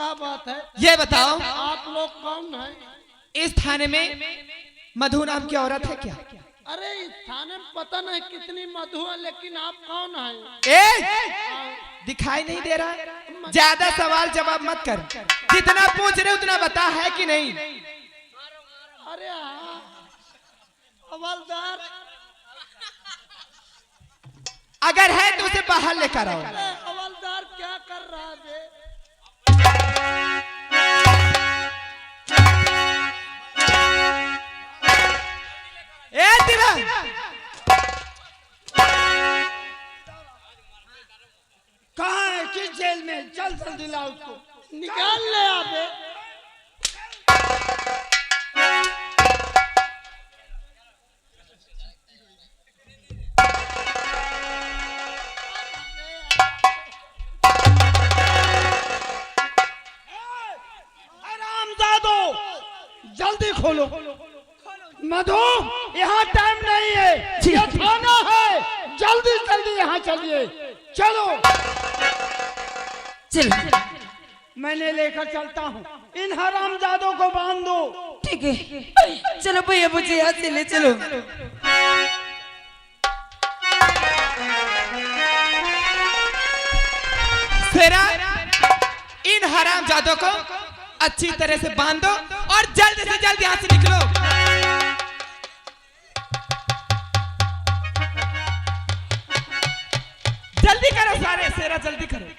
क्या बात है? ये बताओ आप लोग कौन हैं? इस थाने में मधु नाम की औरत है क्या? अरे इस थाने में पता नहीं कितनी मधु है, लेकिन आप कौन हैं? दिखाई नहीं दे रहा? ज्यादा सवाल जवाब मत कर, जितना पूछ रहे उतना बता, है कि नहीं? अरे हाँ हवलदार, अगर है तो उसे बाहर लेकर आओ। हवलदार क्या कर रहा है? कहाँ है? किस जेल में? चल जल्दी लाओ उसको, निकाल ले आबे। हरामजादो, जल्दी खोलो। मधु, यहाँ टाइम नहीं है, ये थाना है। जल्दी जल्दी यहाँ चलिए, चलो। चल मैंने लेकर चलता हूँ, इन हरामजादों को बांध दो। ठीक है, चलो भैया मुझे यहाँ से ले चलो। सेरा, इन हरामजादों को अच्छी तरह से बांधो और जल्द से जल्द यहाँ से निकलो। जल्दी करो सारे, सेरा जल्दी करो।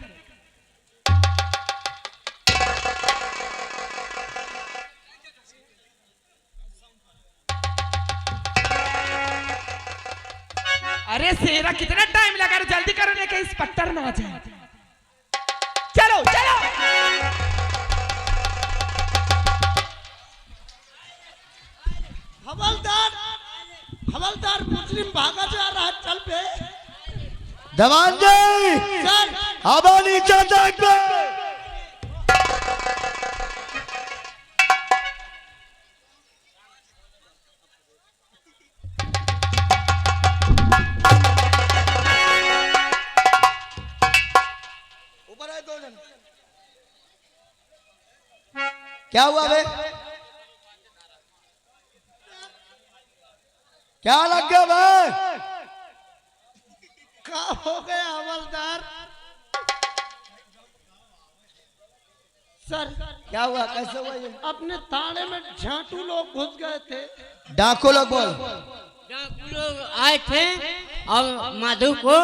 अरे सेरा कितना टाइम लगा रहा, जल्दी करो नहीं कहीं इंस्पेक्टर ना आ जाए। चलो चलो। हवलदार, हवलदार मुस्लिम भागा जा रहा है, चल बे। दवान जी, चल। अब नीचे देख बे। ऊपर आए दो जन। क्या हुआ बे? क्या लग गया बे? क्या हो गया हवलदार? सर क्या हुआ? कैसे हुआ ये? अपने थाने में झांटू लोग घुस गए थे। डाकू लोग बोल। लोग आए थे और मधु को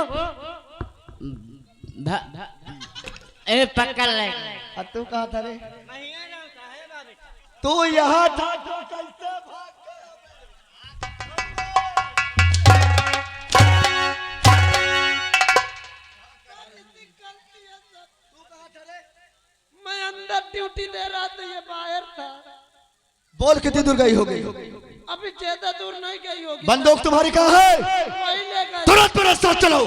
पकड़ ले। तू कहाँ था रे? तू यहाँ था तो कैसे भाग गया? मैं अंदर ड्यूटी दे रहा था, ये बाहर था। बोल कितनी दूर गई होगी? अभी ज्यादा दूर नहीं गई होगी। बंदूक तुम्हारी कहाँ है? वही ले गए। तुरंत मेरे साथ चलो।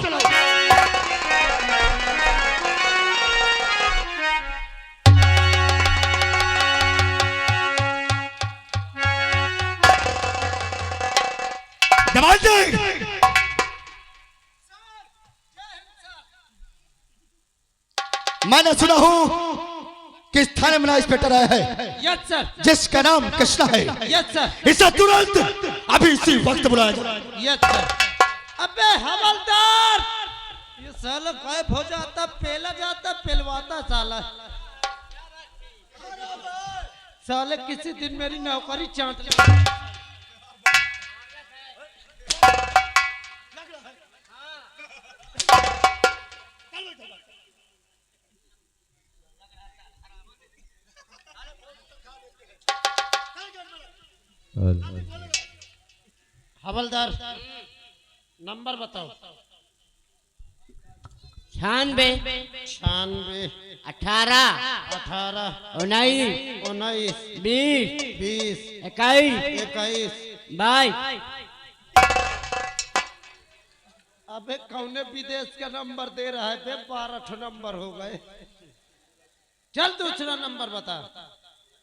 जवान जी, मैंने सुना हूँ कि इस थाने में नया इंस्पेक्टर आया है। Yes sir. जिसका नाम कृष्णा है। Yes sir. इसे तुरंत अभी इसी वक्त बुलाया जाए। Yes sir. अबे हवलदार, ये साला गायब हो जाता, पेला जाता, पेलवाता साला। साले किसी दिन मेरी नौकरी चाट। हवलदार नंबर बताओ। 96 96 18 18 19 19 20 20 21 21। 22। अबे कौने विदेश का नंबर दे रहा है बे? 12 नंबर हो गए। चल दूसरा नंबर बता।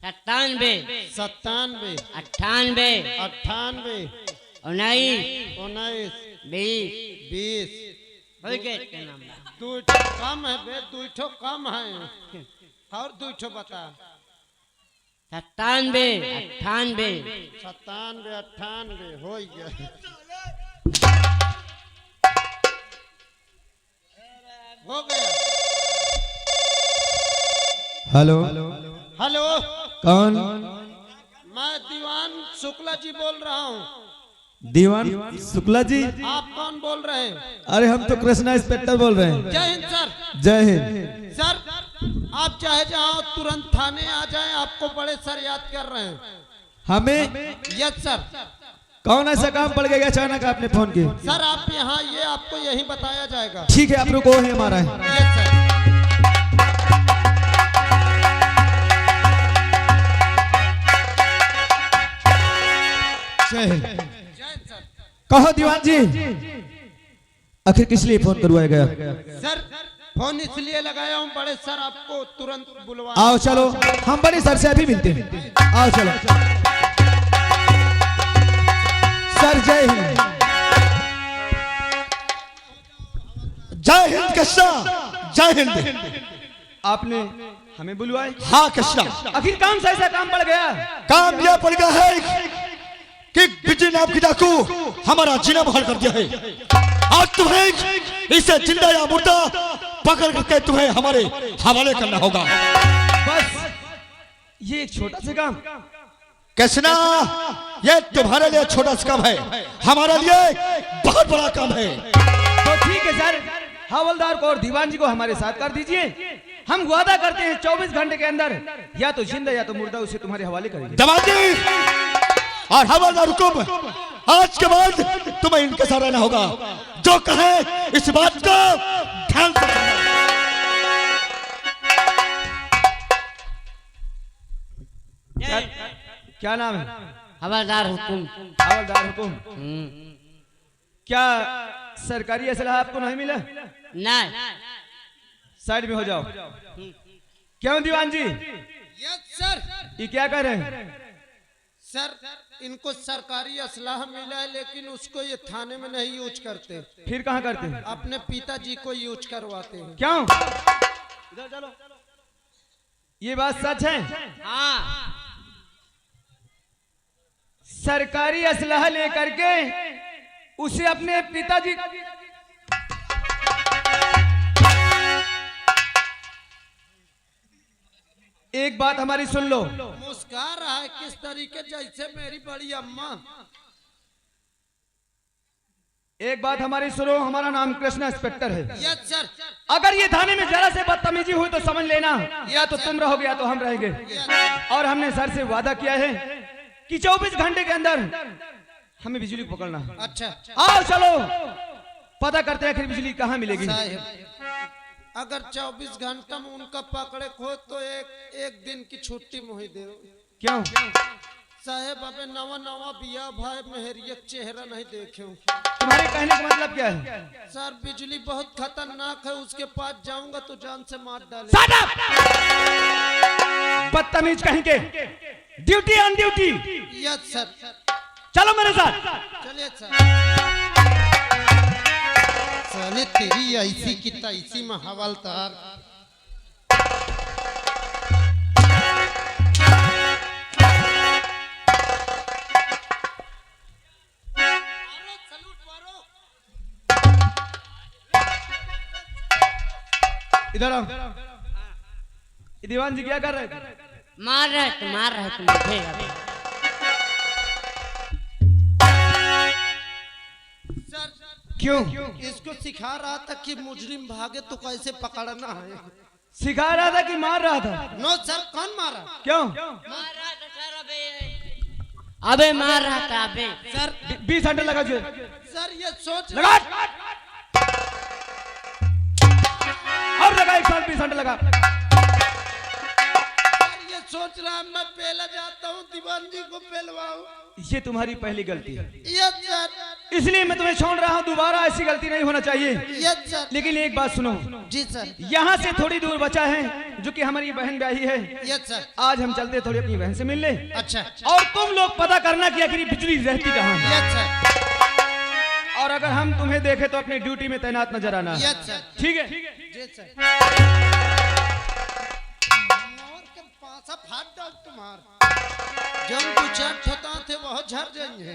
97 97 98 98 19 19 20 20। हो गए के नंबर। दू कम है बे, दू कम है। और दो ठो बता। 97 98 97 98 हो गया। हो गया। हेलो हेलो, कौन? मैं दीवान शुक्ला जी बोल रहा हूँ। दीवान शुक्ला जी? आप कौन बोल रहे हैं? अरे हम तो कृष्णा इंस्पेक्टर बोल रहे हैं। जय हिंद सर। जय हिंद। सर आप चाहे जहाँ तुरंत थाने आ जाएं, आपको बड़े सर याद कर रहे हैं। हमें? Yes sir. कौन ऐसा काम पड़ गया अचानक आपने फोन की? सर आप यहाँ ये आपको यही बताया जाएगा। ठीक है, आप रुको, है हमारा है। Yes sir. जय हिंद। जय हिंद सर। कहो दीवान जी, आखिर किस लिए फोन करवाया गया? सर फोन इसलिए लगाया हूँ, बड़े सर आपको तुरंत बुलवा। आओ चलो, हम बड़े सर से अभी मिलते हैं। आओ चलो। सर जय हिंद। जय हिंद कृष्णा, जय हिंद। आपने हमें बुलवाए? हाँ कृष्णा, आखिर कौन सा ऐसा काम पड़ गया? काम यह पड़ गया है कि बिजली नाम की डाकू हमारा जीना बहाल कर दिया है। आज तुम्हें इसे जिंदा या मुर्दा पकड़ करके तुम्हें हमारे हवाले करना होगा। बस ये एक छोटा सा काम? कृष्णा, ये तुम्हारे लिए छोटा सा काम है, हमारे लिए बहुत बड़ा काम है। तो ठीक है सर, हवलदार को और दीवान जी को हमारे साथ कर दीजिए। हम वादा करते हैं 24 घंटे के अंदर या तो जिंदा या तो मुर्दा उसे तुम्हारे हवाले करेंगे। जवान जी और हवलदार हुकुम, आज के बाद तुम्हें इनके साथ रहना होगा। जो कहे इस बात को ध्यान से सुनना। क्या नाम है? हवलदार हुकुम। हवलदार हुकुम। क्या सरकारी असला आपको नहीं मिला? नहीं। साइड में हो जाओ। क्यों दीवान जी, यस सर। ये क्या कर रहे हैं? सर इनको सरकारी असलाह मिला है, लेकिन उसको ये थाने में नहीं यूज करते। फिर कहाँ करते हैं? अपने पिताजी को यूज करवाते हैं। क्यों? इधर चलो। ये बात सच है? हाँ। सरकारी असलाह लेकर के उसे अपने पिताजी एक बात हमारी सुन लो। मुस्कुरा रहा है किस तरीके, जैसे मेरी बड़ी अम्मा। एक बात हमारी सुनो, हमारा नाम कृष्णा इंस्पेक्टर है। Yes sir. अगर ये थाने में जरा से बदतमीजी हुई तो समझ लेना, या तो तुम रहोगे या तो हम रहेंगे। और हमने सर से वादा किया है कि 24 घंटे के अंदर हमें बिजली पकड़ना है। अच्छा आओ चलो पता करते हैं आखिर बिजली कहाँ मिलेगी। साहब, अगर 24 घंटा में उनका पकड़े खो तो एक दिन की छुट्टी मुझे दे। क्यों? साहेब अबे नवा नवा बिया भाई, मेहरिया चेहरा नहीं देखे। तुम्हारे कहने का मतलब क्या है? सर बिजली बहुत खतरनाक है, उसके पास जाऊंगा तो जान से मार डाले। Shut up! बदतमीज कहीं के। Duty on duty. Yes sir. चलो मेरे साथ। चलिए सर। साले तेरी ऐसी की तैसी में हवलदार। इधर आओ। दीवान जी क्या कर रहे थे? मार रहे तुम मुझे अभी। सर क्यों? इसको सिखा रहा था कि मुजरिम भागे तो कैसे पकड़ना है। सिखा रहा था कि मार रहा था? नो सर, कौन मारा? क्यों? मार रहा था सर अबे मार रहा था अबे। सर 20 घंटे लगा जो। सर ये सोच लगा और लगा, एक साल 20 घंटे लगा। ये सोच रहा मैं पहला जाता हूँ दीवान जी को पहलवाऊं। ये तुम्हारी पहली गलती है, यस सर। इसलिए मैं तुम्हें छोड़ रहा हूँ। दोबारा ऐसी गलती नहीं होना चाहिए। Yes sir. लेकिन एक बात सुनो, जी सर। यहाँ से थोड़ी दूर बचा है जो कि हमारी बहन ब्याही है। Yes sir. आज हम चलते थोड़ी अपनी बहन से मिल ले। अच्छा। और तुम लोग पता करना कि आखिर बिजली रहती कहाँ है। Yes sir. और अगर हम तुम्हें देखे तो अपनी ड्यूटी में तैनात नजर आना। Yes sir. ठीक है? जी सर। पासा फाट डाल तुम्हार जब दो चार ठोता थे वह झड़ जाएंगे।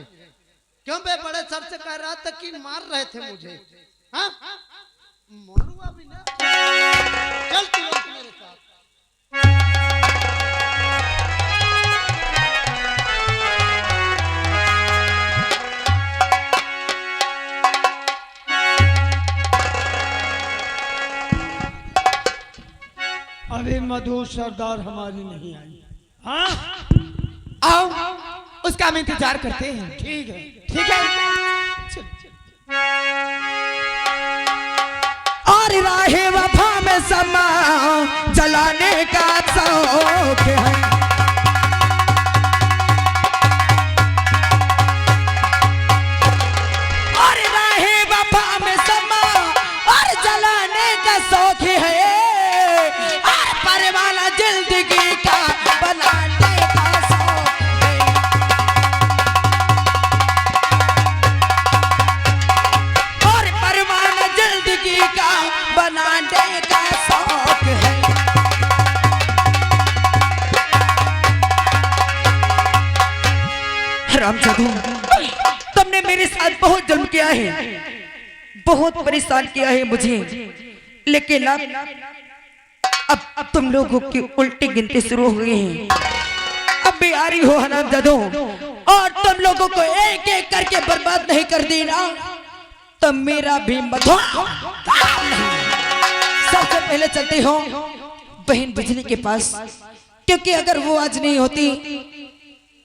क्यों बे बड़े सर से कह रहा था कि मार रहे थे मुझे। हाँ मारूंगा भी ना। चल तुरंत मेरे साथ। अरे मधु सरदार हमारी नहीं आई। हाँ आओ उसका हम इंतजार करते हैं। ठीक है। ठीक है चल। और राहे वफा में समा जलाने का शौक है। और राहे वफा में समा और जलाने का शौक है। और परवाना जिंदगी का बनाने का शौक है। और परवाना जिंदगी का बनाने का शौक है। रामजादू तुमने मेरे साथ बहुत जुल्म किया है, बहुत परेशान किया है मुझे, लेकिन अब तुम लोगों की उल्टी गिनती शुरू हो गई है। अब भी आ रही हो हरामजादू, और तुम लोगों को एक एक करके बर्बाद नहीं कर दी ना तो मेरा भी मधु सबसे पहले चलती हो बहन बिजली के पास, क्योंकि अगर वो आज नहीं होती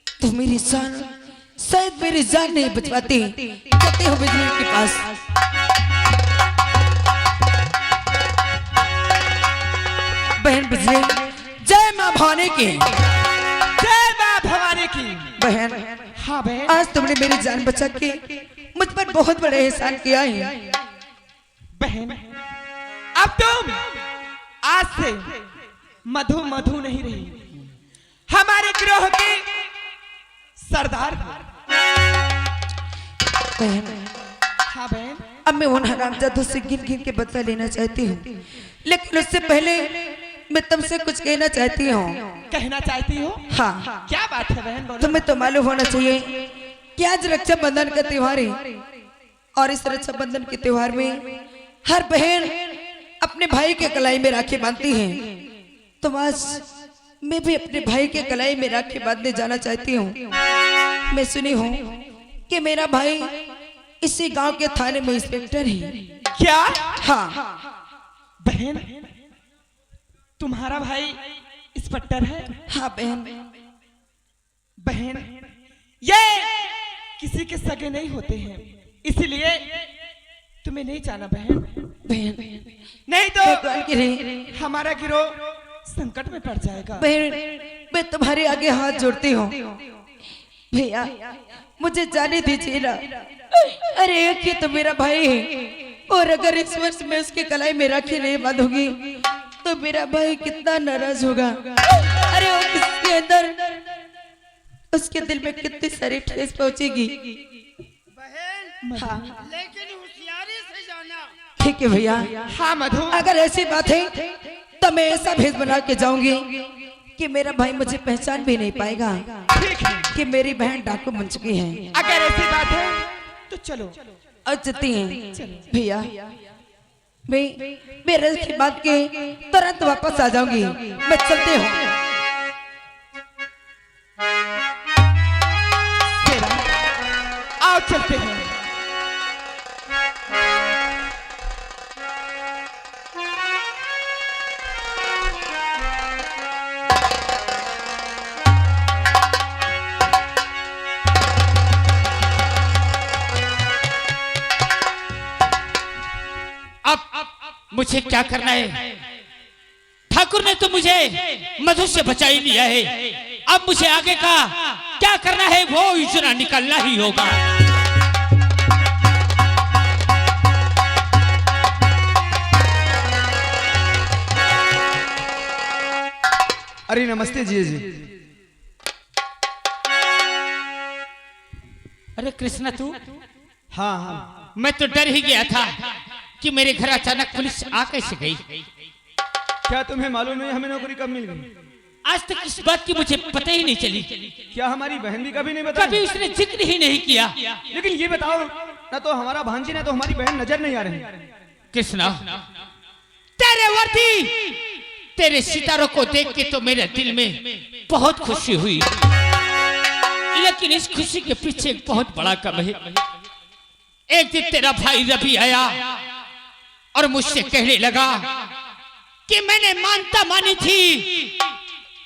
तो मेरी जान शायद मेरी जान नहीं बच पाती। चलती हो बिजली के पास। बहन बिजली जय माँ भवानी की। जय मां भवानी की। बहन हाँ बहन। आज तुमने मेरी जान बचा के मुझ पर बहुत बड़े एहसान किया है। बहन अब तुम आज से मधु मधु नहीं रही, हमारे गिरोह के सरदार हो। बहन हाँ बहन। अब मैं उन हरामजादों से गिन गिन के बदला लेना चाहती हूँ, लेकिन उससे पहले मैं तुमसे कुछ कहना चाहती हूँ। कहना चाहती हो? हाँ, क्या बात है बहन, बोलो। तुम्हें तो मालूम होना चाहिए कि आज रक्षाबंधन का त्योहार है, और इस रक्षाबंधन के त्योहार में हर बहन अपने भाई के कलाई में राखी बांधती है। तो आज मैं भी अपने भाई के कलाई में राखी बांधने जाना चाहती हूँ। मैं सुनी हूँ कि मेरा भाई इसी गांव के थाने में इंस्पेक्टर है। क्या? हाँ बहन तुम्हारा भाई इंस्पेक्टर है? हाँ बहन। बहन ये किसी के सगे नहीं होते हैं, इसलिए तुम्हें नहीं जाना बहन। बहन नहीं तो बहन हमारा गिरोह संकट में पड़ जाएगा। मैं तुम्हारे आगे हाथ जोड़ती हूँ भैया, मुझे जाने दीजिए ना। अरे एक ही तो मेरा भाई है, और अगर इस वर्ष में उसकी कलाई में राखी नहीं बांधूंगी तो मेरा भाई कितना नाराज होगा। अरे वो किसके अंदर, उसके दिल में कितनी सारी ठेस पहुंचेगी। हाँ लेकिन होशियारी से जाना। ठीक है भैया। हाँ मधु। अगर ऐसी बात है तो मैं ऐसा भेष बना के जाऊंगी कि मेरा भाई मुझे पहचान भी नहीं पाएगा ठीक है। कि मेरी बहन डाकू बन चुकी है। अगर ऐसी बात है तो चलो। और चलती हैं भैया। मैं रस की बात के तुरंत वापस आ जाऊंगी। मैं चलती हूँ। आओ चलते हैं। मुझे क्या करना है? ठाकुर ने तो मुझे मधु से बचा ही लिया है, अब मुझे आगे का क्या करना है वो योजना निकालना ही होगा। अरे नमस्ते जी। अरे कृष्णा तू? हाँ हाँ। मैं तो डर ही गया था कि मेरे घर अचानक पुलिस आ कैसे गई। क्या तुम्हें मालूम नहीं हमें नौकरी कब मिल गई? आज तक इस बात की मुझे पता ही नहीं चली। क्या हमारी बहन भी कभी नहीं बताई? कभी उसने जिक्र ही नहीं किया। लेकिन ये बताओ, ना तो हमारा भांजी ना तो हमारी बहन नजर नहीं आ रही। कृष्णा, तेरे वर्दी, तेरे सितारों को देख के तो मेरे दिल में बहुत खुशी हुई, लेकिन इस खुशी के पीछे एक बहुत बड़ा कम है। एक दिन तेरा भाई रवि आया और मुझसे कहने लगा कि मैंने मानता मानी थी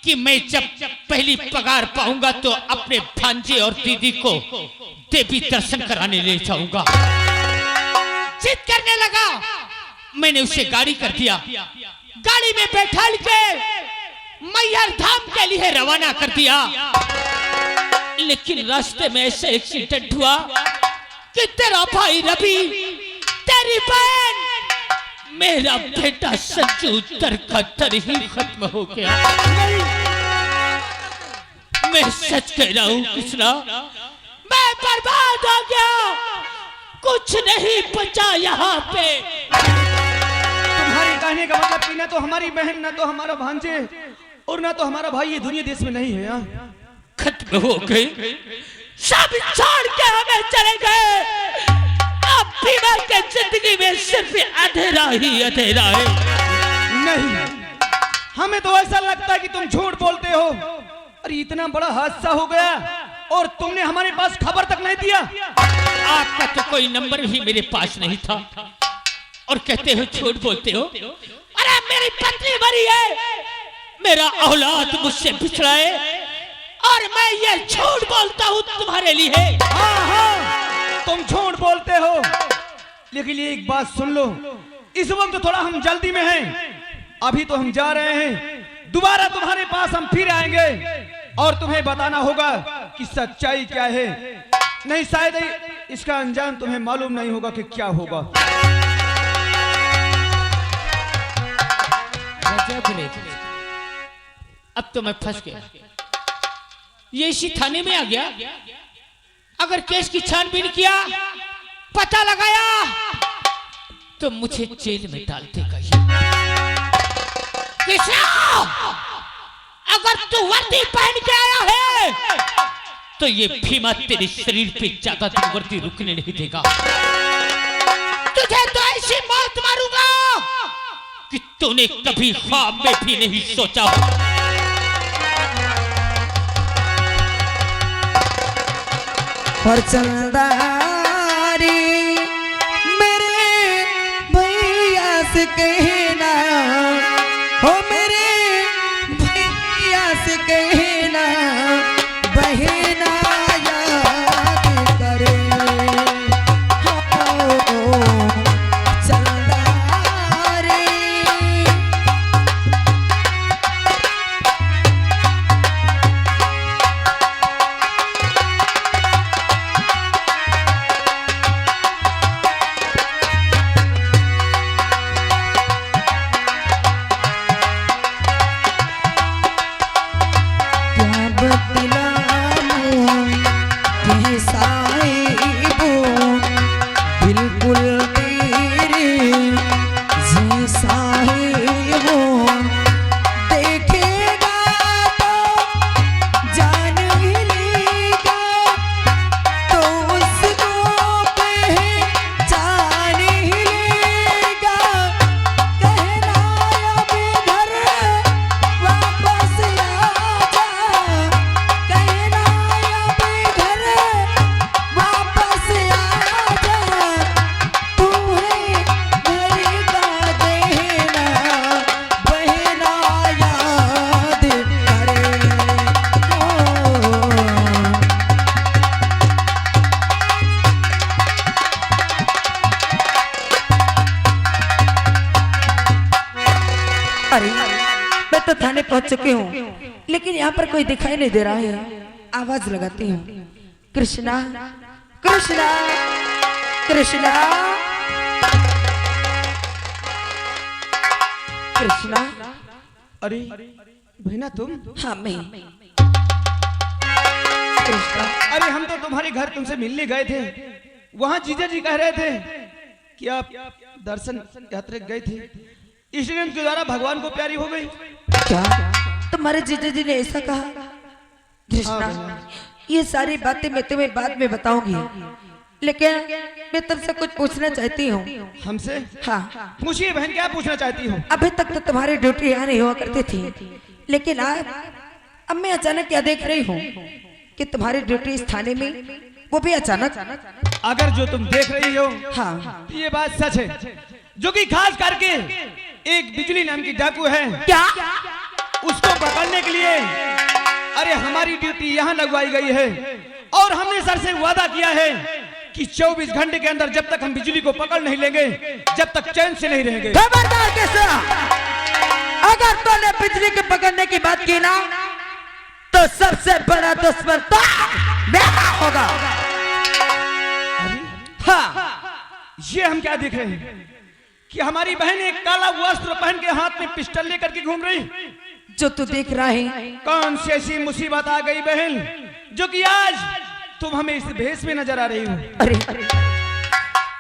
कि मैं जब पहली पगार पाऊंगा तो अपने भांजे और दीदी को देवी दर्शन कराने ले जाऊंगा। जिद करने लगा। मैंने उसे गाड़ी कर दिया, गाड़ी में बैठा के मैहर धाम के लिए रवाना कर दिया। लेकिन रास्ते में ऐसा एक्सीडेंट हुआ कि तेरा भाई रवि, तेरी बहन, मेरा बेटा संजू तर का तर ही खत्म हो गया। मैं सच कह रहा हूँ कृष्णा, मैं बर्बाद हो गया, कुछ नहीं बचा यहाँ पे। तुम्हारे कहने का मतलब कि ना तो हमारी बहन, ना तो हमारा भांजे और ना तो हमारा भाई ये दुनिया देश में नहीं है। खत्म हो गई, सब छोड़ के हमें चले गए। अब भीमा के जिंदगी में सिर्फ अंधेरा ही अंधेरा है। नहीं, हमें तो ऐसा लगता है कि तुम झूठ बोलते हो। अरे इतना बड़ा हादसा हो गया और तुमने हमारे पास खबर तक नहीं दिया। आपका तो कोई नंबर भी मेरे पास नहीं था और कहते हो झूठ बोलते हो। अरे मेरी पत्नी मरी है, मेरा औलाद मुझसे बिछड़ा है और मैं ये झूठ बोलता हूँ तुम्हारे लिए। हाँ, तुम झूठ बोलते हो, लेकिन ये एक बात सुन लो, इस वक्त थोड़ा हम जल्दी में हैं। अभी तो हम जा रहे हैं, दोबारा तुम्हारे पास हम फिर आएंगे और तुम्हें बताना होगा कि सच्चाई क्या है। नहीं, शायद इसका अंजाम तुम्हें मालूम नहीं होगा कि क्या होगा। अब तो मैं फंस गया, ये इसी थाने में आ गया। अगर केस की छानबीन किया, पता लगाया, तो मुझे जेल में डाल देगा ये। अगर तू वर्दी पहन के आया है तो ये भीमा तेरे शरीर पे ज्यादा दिन वर्दी रुकने नहीं देगा। तुझे तो ऐसी मौत मारूंगा कि तूने कभी ख्वाब में भी नहीं सोचा हो। और चंदारी मेरे भैया से कहना, हो मेरे भैया से कहना, बहना याद करे। हो चंदारी तो थाने पहुंच चुके हूँ, लेकिन यहाँ पर कोई दिखाई नहीं दे रहा है। आवाज लगाती हूँ, कृष्णा कृष्णा कृष्णा कृष्णा। अरे बहना तुम? हाँ मैं कृष्णा। अरे हम तो तुम्हारे घर तुमसे मिलने गए थे, वहाँ जीजा जी कह रहे थे कि आप दर्शन यात्रा गए थे, इसलिए उनके द्वारा भगवान को प्यारी हो गई। क्या तुम्हारे जीजा जी ने ऐसा कहा। कृष्णा, ये सारी बातें मैं तुम्हें बाद में बताऊंगी, लेकिन मैं तुमसे कुछ पूछना चाहती हूँ। हमसे? हाँ, पूछिए बहन, क्या पूछना चाहती हो? अभी तक तो तुम्हारी ड्यूटी यहाँ नहीं हुआ करती थी, लेकिन आज अब मैं अचानक क्या देख रही हूँ कि तुम्हारी ड्यूटी इस थाने में, वो भी अचानक। अगर जो तुम देख रही हो, हाँ, ये बात सच है, जो कि खास करके एक बिजली नाम की डाकू है, क्या? उसको पकड़ने के लिए अरे हमारी ड्यूटी यहाँ लगवाई गई है। और हमने सर से वादा किया है कि 24 घंटे के अंदर जब तक हम बिजली को पकड़ नहीं लेंगे, जब तक चैन से नहीं रहेंगे। खबरदार कैसा, अगर तूने बिजली के पकड़ने की बात की ना, तो सबसे बड़ा दुश्मन तो मेरा होगा। हाँ, ये हम क्या देख रहे हैं कि हमारी बहन एक काला वस्त्र पहन के हाथ में पिस्टल लेकर के घूम रही। जो तू देख रहा है, कौन सी ऐसी मुसीबत आ गई बहन, जो कि आज तुम हमें इस भेष में नजर आ रही हो? अरे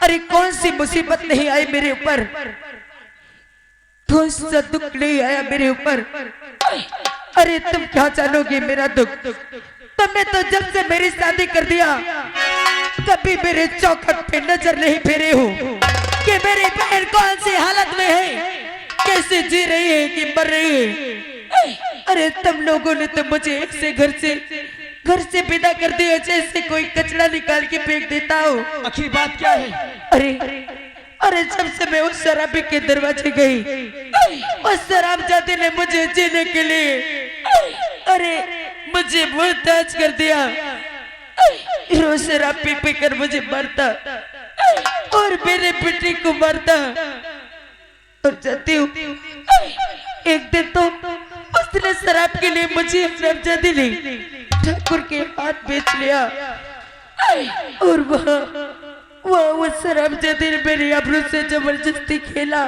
अरे कौन सी मुसीबत नहीं आई मेरे ऊपर, कौन सा दुख नहीं आया मेरे ऊपर। अरे तुम क्या जानोगे मेरा दुख, तुमने तो जब से मेरी शादी कर दिया कभी मेरे चौखट पे नजर नहीं फेरे हो कि मेरी बहन कौन सी हालत में है, कैसे जी रही है कि मर रही है। अरे तुम लोगों ने तो मुझे एक से घर से विदा कर दिया, जैसे कोई कचरा निकाल के फेंक देता हो। आखिर बात क्या है? अरे जब से मैं उस शराबी के दरवाजे गई, उस शराबजादी ने मुझे जीने के लिए अरे मुझे मुहताज कर दिया। रोज शराब पी पी कर मुझे मारता और मेरे बेटे को मारता। और जाती हूँ, एक दिन तो उसने शराब के लिए मुझे शराबजादी ने ठाकुर के हाथ बेच लिया, और वहाँ वो शराबजादी ने मेरी आबरू से जबरदस्ती खेला।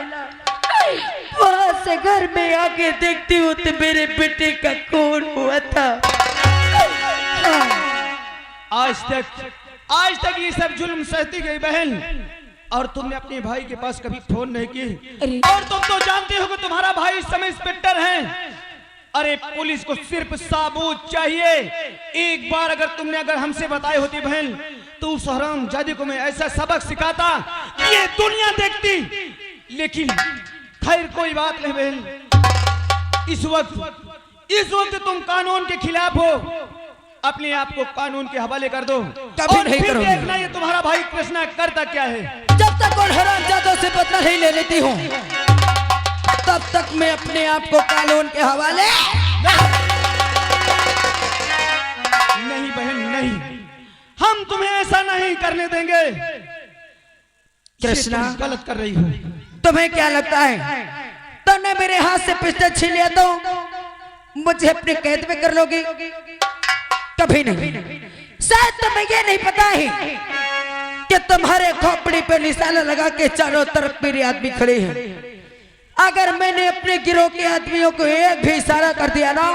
वहाँ से घर में आके देखती हूँ तो मेरे बेटे का खून हुआ था। आज तक ये सब जुल्म सहती गई बहन, और तुमने अपने भाई के पास कभी फोन नहीं की। और तुम तो जानते हो कि तुम्हारा भाई इस समय इंस्पेक्टर है। अरे पुलिस को सिर्फ सबूत चाहिए। एक बार अगर हमसे बताई होती बहन, तो उस हरामजादे को मैं ऐसा सबक सिखाता कि ये दुनिया देखती। लेकिन खैर कोई बात नहीं बहन, इस वक्त तुम कानून के खिलाफ हो, अपने आप को कानून के हवाले कर दो। और फिर देखना ये तुम्हारा भाई कृष्णा करता क्या है। जब तक उन हरामजादों से बदला नहीं ले लेती हूँ, तब तक मैं अपने आप को कानून के हवाले नहीं बहन नहीं, हम तुम्हें ऐसा नहीं करने देंगे। कृष्णा, गलत कर रही हो। तुम्हें क्या लगता है तुमने मेरे हाथ से पिस्टल छीन लिया तो मुझे अपने कैद में कर लोगे? कभी नहीं। शायद तुम्हें ये नहीं पता है कि तुम्हारे खोपड़ी पे निशाना लगा के चारों तरफ मेरे आदमी खड़े हैं। अगर मैंने अपने गिरोह के आदमियों को एक भी इशारा कर दिया ना,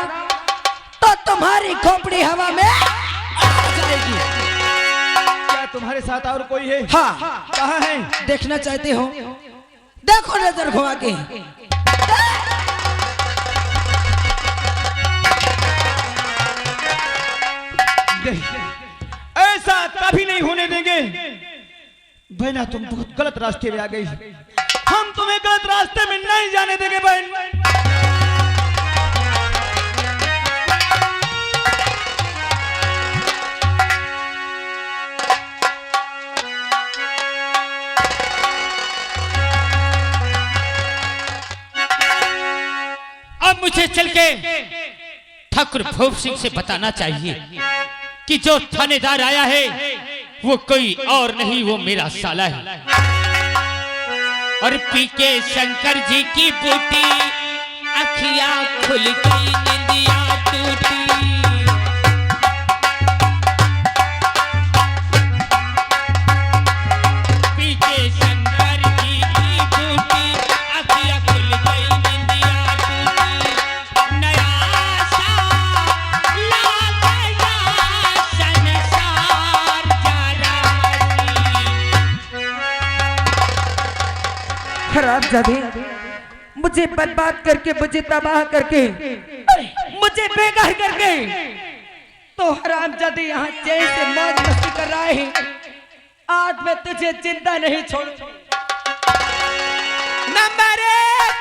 तो तुम्हारी खोपड़ी हवा में आ जाएगी। क्या तुम्हारे साथ और कोई है? हाँ। कहाँ है? देखना चाहते हो? देखो नजर घुमा के। ऐसा कभी नहीं होने देंगे। बहना तुम बहुत गलत रास्ते में आ गई, हम तुम्हें गलत रास्ते में नहीं जाने देंगे बहन। अब मुझे चल के ठाकुर भोप सिंह से बताना चाहिए कि जो थानेदार आया है वो कोई और नहीं, वो मेरा साला है। और पी के शंकर जी की बूटी अखियां खुल गई, निंदिया टूटी। पी के शंकर जी की बूटी अखियां खुल गई, निंदिया टूटी। नया सा ला गया संसार जरा। हरामजादे, मुझे बर्बाद करके, मुझे तबाह करके मुझे बेघर करके तो हरामजादी यहाँ चैन से मौज मस्ती कर रहा है। आज मैं तुझे जिंदा नहीं छोड़ूंगा। नंबर 1,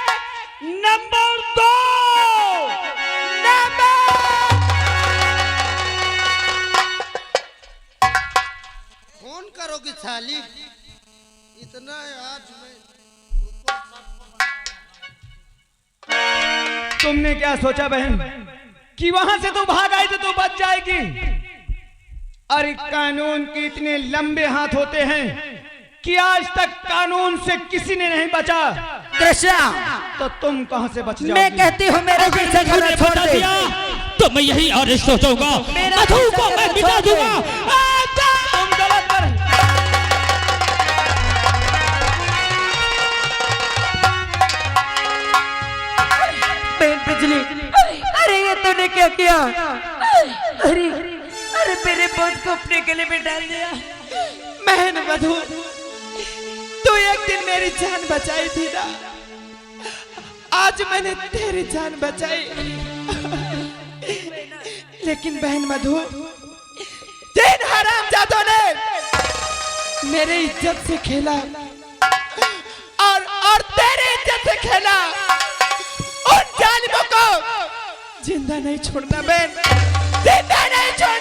नंबर 2, फोन करोगी साली इतना आज मैं तुमने क्या सोचा बहन कि वहां से तो भाग आई तो बच जाएगी? अरे कानून के इतने लंबे हाथ होते हैं कि आज तक कानून से किसी ने नहीं बचा। कृष्णा, तो तुम कहां से बच जाओगी? मैं कहती हूँ मेरे पीछे तूने छोड़ बता दे। दिया तो मैं यही आदेश सोचूंगा, मधु को मैं मिटा दूंगा। तुम गलत कर। बहन बिजली, अरे ये तूने क्या किया? अरे अरे मेरे बोझ को अपने गले में डाल दिया। बहन मधु, तू एक दिन मेरी जान बचाई थी ना, आज मैंने तेरी जान बचाई। लेकिन बहन मधु, जिन हरामजादों ने मेरे इज्जत से खेला और तेरी इज्जत से खेला, उन जालिमों को जिंदा नहीं छोड़ना बहन, जिंदा नहीं छोड़ना।